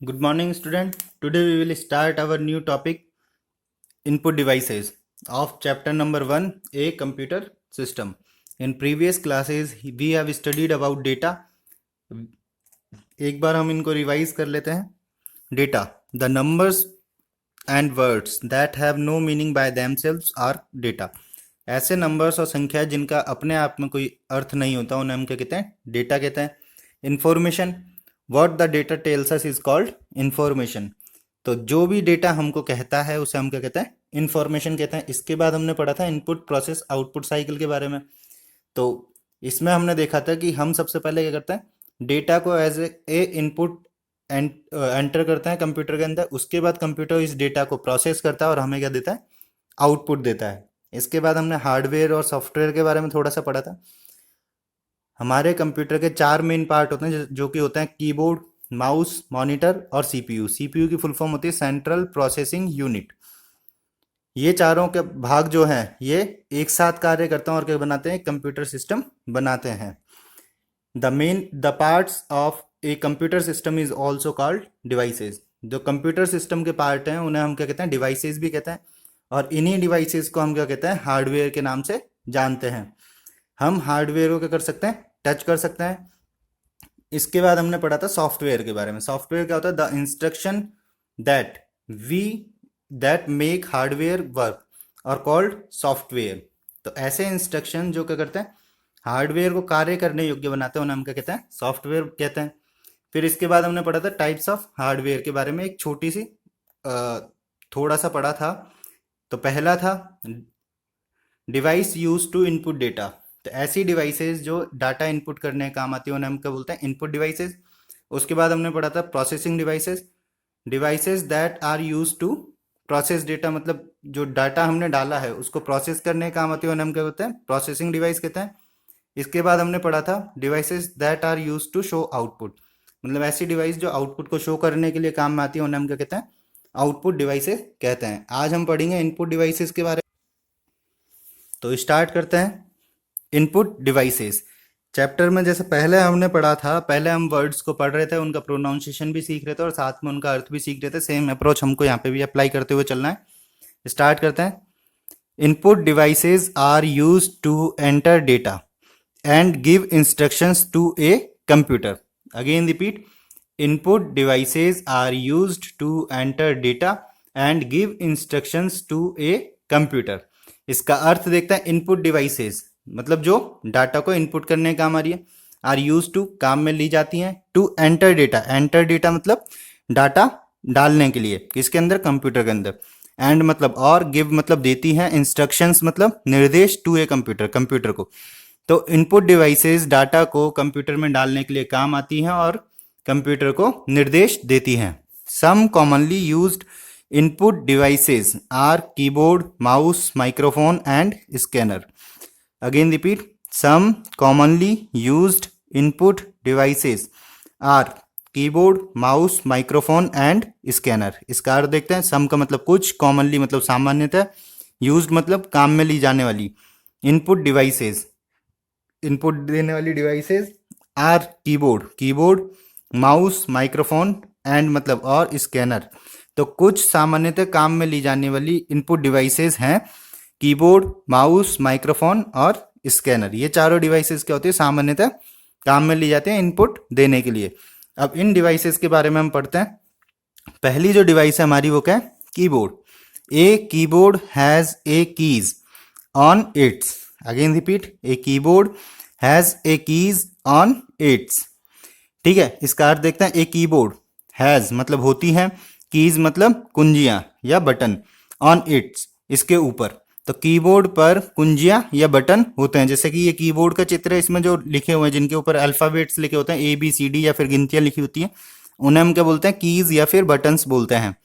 Good morning, student. Today we will start our new topic, input devices of chapter number 1, a computer system. In previous classes, we have studied about data. एक बार हम इनको revise कर लेते हैं. Data, the numbers and words that have no meaning by themselves are data. ऐसे numbers और संख्या जिनका अपने आप में कोई अर्थ नहीं होता उन्हें हम क्या कहते हैं? डेटा कहते हैं. Information, what the data tells us is called information. तो जो भी डेटा हमको कहता है उसे हम क्या कहते हैं? इंफॉर्मेशन कहते हैं. इसके बाद हमने पढ़ा था इनपुट प्रोसेस आउटपुट साइकिल के बारे में. तो इसमें हमने देखा था कि हम सबसे पहले क्या करते हैं? डेटा को एज ए इनपुट एंटर करते हैं कंप्यूटर के अंदर. उसके बाद कंप्यूटर इस डेटा को प्रोसेस करता है और हमें क्या देता है? आउटपुट देता है. इसके बाद हमने हार्डवेयर और सॉफ्टवेयर के बारे में थोड़ा सा पढ़ा था. हमारे कंप्यूटर के 4 मेन पार्ट होते हैं जो कि होते हैं कीबोर्ड, माउस, मॉनिटर और सीपीयू. सीपीयू की फुल फॉर्म होती है सेंट्रल प्रोसेसिंग यूनिट. ये चारों के भाग जो हैं ये एक साथ कार्य करते हैं और क्या बनाते हैं? कंप्यूटर सिस्टम बनाते हैं. The parts of a computer system is also called devices. जो कंप्यूटर सिस्टम के पार्ट हैं उन्हें हम क्या कहते हैं? डिवाइसेज भी कहते हैं. और इन्हीं डिवाइसेज को हम क्या कहते हैं? हार्डवेयर के नाम से जानते हैं. हम हार्डवेयर को क्या कर सकते हैं? टच कर सकते हैं. इसके बाद हमने पढ़ा था सॉफ्टवेयर के बारे में. सॉफ्टवेयर क्या होता है? The instruction that make hardware work और कॉल्ड सॉफ्टवेयर. तो ऐसे इंस्ट्रक्शन जो क्या करते हैं? हार्डवेयर को कार्य करने योग्य बनाते हैं उन्हें हम क्या कहते हैं? सॉफ्टवेयर कहते हैं. फिर इसके बाद हमने पढ़ा था टाइप्स ऑफ हार्डवेयर के बारे में. एक छोटी सी थोड़ा सा पढ़ा था. तो पहला था device use to input data. तो ऐसी डिवाइसेस जो डाटा इनपुट करने के काम आती है उन्हें हम क्या बोलते हैं? Input devices. उसके बाद हमने पढ़ा था processing devices. Devices that are use to process data, मतलब जो डाटा हमने डाला है उसको प्रोसेस करने के काम आती है उन्हें हम क्या बोलते हैं? प्रोसेसिंग डिवाइस कहते हैं. इसके बाद हमने पढ़ा था devices that are use to show output, मतलब ऐसी डिवाइस जो आउटपुट को शो करने के लिए काम में आती है उन्हें हम क्या कहते हैं? आउटपुट डिवाइसेस कहते हैं. आज हम पढ़ेंगे इनपुट डिवाइसेस के बारे में. तो स्टार्ट करते हैं. इनपुट डिवाइसेस चैप्टर में जैसे पहले हमने पढ़ा था, पहले हम वर्ड्स को पढ़ रहे थे, उनका प्रोनाउंसिएशन भी सीख रहे थे और साथ में उनका अर्थ भी सीख रहे थे. सेम अप्रोच हमको यहाँ पे भी अप्लाई करते हुए चलना है. स्टार्ट करते हैं. Input devices are use to enter data and give instructions to a computer. Again repeat. Input devices are used to enter data and give instructions to a computer. इसका अर्थ देखते हैं. इनपुट डिवाइसेस मतलब जो data को input करने का काम आ रही है. आर यूज टू काम में ली जाती हैं. To enter data, enter data मतलब डाटा डालने के लिए किसके अंदर? कंप्यूटर के अंदर. एंड मतलब और, गिव मतलब देती हैं, इंस्ट्रक्शंस मतलब निर्देश, टू ए कंप्यूटर, कंप्यूटर को. तो इनपुट डिवाइसेस डाटा को कंप्यूटर में डालने के लिए काम आती हैं और कंप्यूटर को निर्देश देती हैं. Some commonly used input devices are keyboard, mouse, microphone and scanner. Again repeat. Some commonly used input devices are keyboard, mouse, microphone and scanner. इसका अर्थ देखते हैं. some का मतलब कुछ, commonly मतलब सामान्यतः, used मतलब काम में ली जाने वाली. input devices, इनपुट देने वाली devices are keyboard, mouse, microphone and मतलब और स्कैनर. तो कुछ सामान्यतः काम में ली जाने वाली इनपुट डिवाइसेस हैं कीबोर्ड, माउस, माइक्रोफोन और स्कैनर. ये चारों डिवाइसेस क्या होती है? सामान्यतः काम में ली जाते हैं इनपुट देने के लिए. अब इन डिवाइसेस के बारे में हम पढ़ते हैं. पहली जो डिवाइस है हमारी वो क्या है? Keyboard. A keyboard has a keys on it's. Again repeat. A keyboard has a keys on it's. ठीक है. इसका अर्थ देखते हैं. ए कीबोर्ड हैज मतलब होती है, कीज मतलब कुंजियां या बटन, ऑन इट्स इसके ऊपर. तो कीबोर्ड पर कुंजियां या बटन होते हैं. जैसे कि ये कीबोर्ड का चित्र है, इसमें जो लिखे हुए हैं जिनके ऊपर अल्फाबेट्स लिखे होते हैं, ए बी सी डी या फिर गिनतियां लिखी होती हैं, उन्हें हम क्या बोलते हैं? कीज या फिर बटन्स बोलते हैं.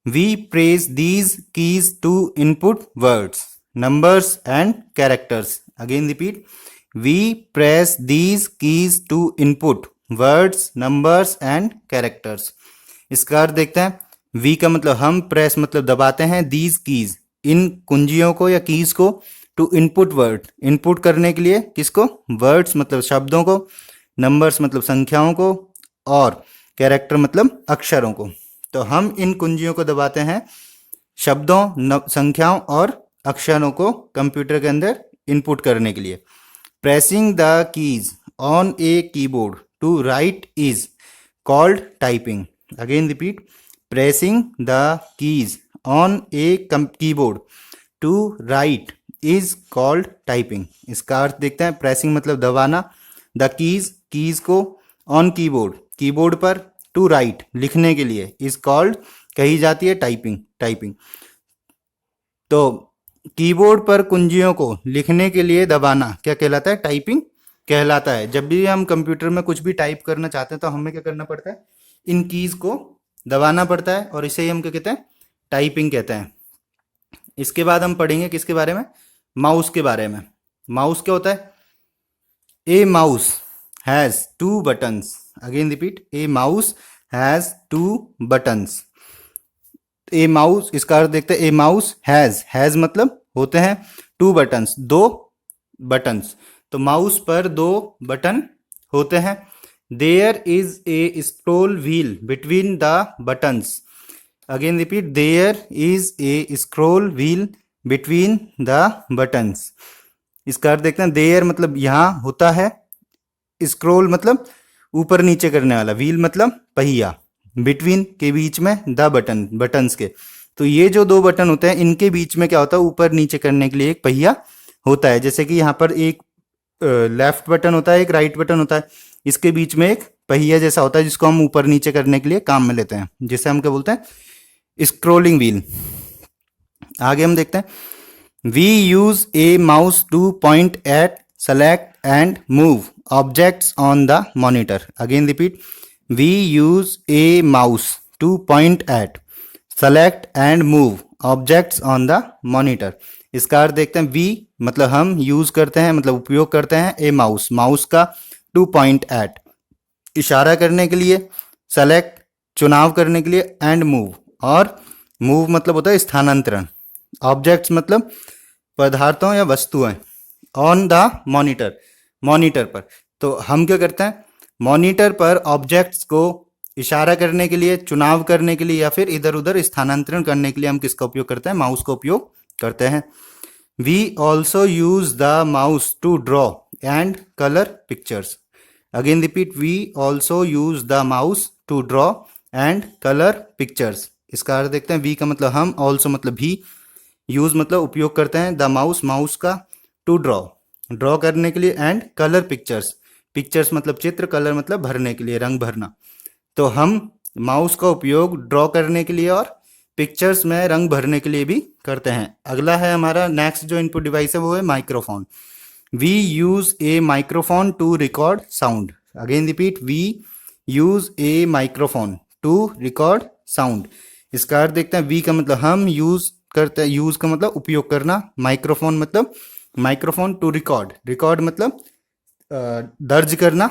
We press these keys to input words, numbers and characters. Again repeat. We press these keys to input words, numbers and characters. इसका अर्थ देखते हैं. वी का मतलब हम, प्रेस मतलब दबाते हैं, दीज कीज इन कुंजियों को या कीज को, टू इनपुट वर्ड इनपुट करने के लिए किसको? वर्ड्स मतलब शब्दों को, नंबर्स मतलब संख्याओं को, और कैरेक्टर मतलब अक्षरों को। तो हम इन कुंजियों को दबाते हैं शब्दों, संख्याओं और अक्षरों को कंप्यूटर के अंदर इनपुट करने के लिए। Pressing the keys on a keyboard to write is called typing. Again repeat, pressing the keys on a keyboard to write is called typing. इसका अर्थ देखते हैं। प्रेसिंग मतलब दबाना, द कीज को, ऑन कीबोर्ड कीबोर्ड पर, टू राइट लिखने के लिए, इज कॉल्ड कही जाती है टाइपिंग। तो कीबोर्ड पर कुंजियों को लिखने के लिए दबाना क्या कहलाता है? टाइपिंग कहलाता है। जब भी हम कंप्यूटर में कुछ भी टाइप करना चाहते हैं तो हमें क्या करना पड़ता है? इन कीज को दबाना पड़ता है और इसे ही हम क्या कहते हैं? टाइपिंग कहते हैं। इसके बाद हम पढ़ेंगे किसके बारे में? माउस के बारे में। माउस क्या होता है? ए mouse has two buttons. Again repeat, A mouse has two buttons. A mouse, इसका अर्थ देखते हैं। ए माउस हैज मतलब होते हैं, टू बटन्स दो बटन्स। तो माउस पर दो बटन होते हैं। There is a scroll wheel between the buttons. Again repeat, there is a scroll wheel between the buttons. इसका अर्थ देखते हैं। देयर मतलब यहाँ होता है, स्क्रोल मतलब ऊपर नीचे करने वाला, व्हील मतलब पहिया, बिटवीन के बीच में, द बटन्स के। तो ये जो दो बटन होते हैं इनके बीच में क्या होता है? ऊपर नीचे करने के लिए एक पहिया होता है। जैसे कि यहाँ पर एक लेफ्ट बटन होता है, एक राइट बटन होता है, इसके बीच में एक पहिया जैसा होता है जिसको हम ऊपर नीचे करने के लिए काम में लेते हैं, जिसे हम क्या बोलते हैं? Scrolling wheel. आगे हम देखते हैं। We use a mouse to point at, select and move objects on the monitor. Again repeat, we use a mouse to point at, select and move objects on the monitor। इसका अर्थ देखते हैं। we मतलब हम use करते हैं, मतलब उपयोग करते हैं, ए माउस का, टू पॉइंट एट इशारा करने के लिए, सेलेक्ट चुनाव करने के लिए, एंड मूव और मूव मतलब होता है स्थानांतरण, ऑब्जेक्ट्स मतलब पदार्थों या वस्तुएं, ऑन द मॉनिटर पर। तो हम क्या करते हैं? मॉनिटर पर ऑब्जेक्ट्स को इशारा करने के लिए, चुनाव करने के लिए या फिर इधर उधर स्थानांतरण करने के लिए हम किसका उपयोग करते हैं? माउस का उपयोग करते हैं। We also use the mouse to draw and colour pictures. Again repeat, we also use the mouse to draw and colour pictures. इसका अर्थ देखते हैं। वी का मतलब हम, ऑल्सो मतलब भी, यूज मतलब उपयोग करते हैं, द माउस का, टू ड्रॉ करने के लिए, एंड कलर पिक्चर्स मतलब चित्र, कलर मतलब भरने के लिए, रंग भरना। तो हम माउस का उपयोग ड्रॉ करने के लिए और पिक्चर्स में रंग भरने के लिए भी करते हैं। अगला है हमारा नेक्स्ट जो इनपुट डिवाइस है वो है microphone. We use a microphone to record sound. Again repeat, we use a microphone to record sound. इसका अर्थ देखते हैं। वी का मतलब हम यूज करते हैं, यूज का मतलब उपयोग करना, माइक्रोफोन मतलब माइक्रोफोन, टू रिकॉर्ड मतलब दर्ज करना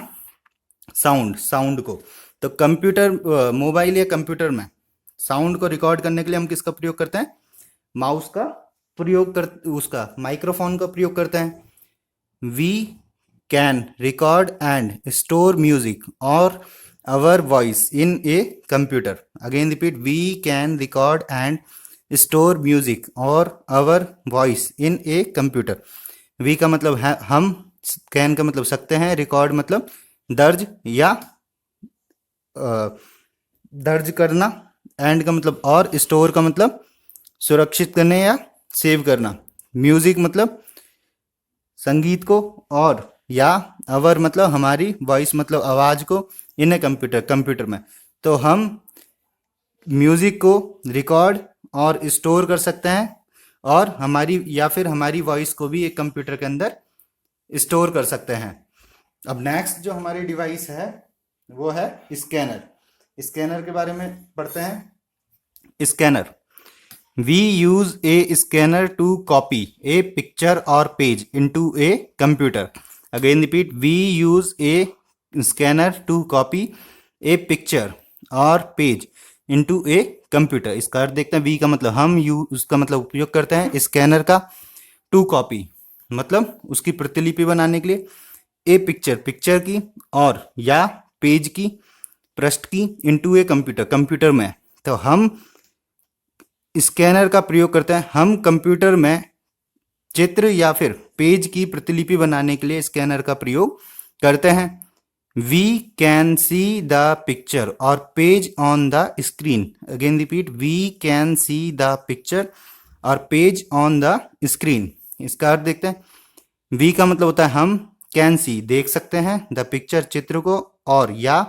साउंड को। तो कंप्यूटर, मोबाइल या कंप्यूटर में साउंड को रिकॉर्ड करने के लिए हम किसका प्रयोग करते हैं? माउस का प्रयोग कर, उसका माइक्रोफोन का प्रयोग करते हैं। We can record and store music or our voice in a computer. Again repeat, we can record and store music or our voice in a computer. We का मतलब है हम, कैन का मतलब सकते हैं, रिकॉर्ड मतलब दर्ज या दर्ज करना, एंड का मतलब और, स्टोर का मतलब सुरक्षित करने या सेव करना, म्यूजिक मतलब संगीत को, और या अवर मतलब हमारी, वॉइस मतलब आवाज को, इन कंप्यूटर में। तो हम म्यूजिक को रिकॉर्ड और स्टोर कर सकते हैं और हमारी या फिर हमारी वॉइस को भी एक कंप्यूटर के अंदर स्टोर कर सकते हैं। अब नेक्स्ट जो हमारी डिवाइस है वो है स्कैनर के बारे में पढ़ते हैं। Scanner, we use a scanner to copy a picture or page into a computer. Again repeat, we use a scanner to copy a picture or page into a computer. इसका अर्थ देखते हैं। वी का मतलब हम, उसका मतलब उपयोग करते हैं स्कैनर का, टू कॉपी मतलब उसकी प्रतिलिपि बनाने के लिए, ए पिक्चर की और या पेज की, पृष्ठ की इनटू ए कंप्यूटर, कंप्यूटर में। तो हम स्कैनर का प्रयोग करते हैं, हम कंप्यूटर में चित्र या फिर पेज की प्रतिलिपि बनाने के लिए स्कैनर का प्रयोग करते हैं। We can see the picture or page on the screen. Again repeat, we can see the picture or page on the screen. इसका अर्थ देखते हैं। वी का मतलब होता है हम, कैन सी देख सकते हैं, द पिक्चर चित्र को, और या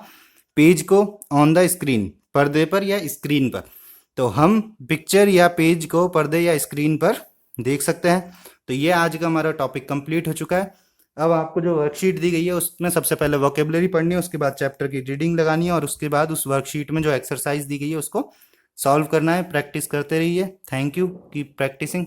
पेज को, ऑन द स्क्रीन पर्दे पर या स्क्रीन पर। तो हम पिक्चर या पेज को पर्दे या स्क्रीन पर देख सकते हैं। तो ये आज का हमारा टॉपिक कंप्लीट हो चुका है। अब आपको जो वर्कशीट दी गई है उसमें सबसे पहले वोकेबलरी पढ़नी है, उसके बाद चैप्टर की रीडिंग लगानी है और उसके बाद उस वर्कशीट में जो एक्सरसाइज दी गई है उसको सॉल्व करना है। प्रैक्टिस करते रहिए। Thank you, keep practising.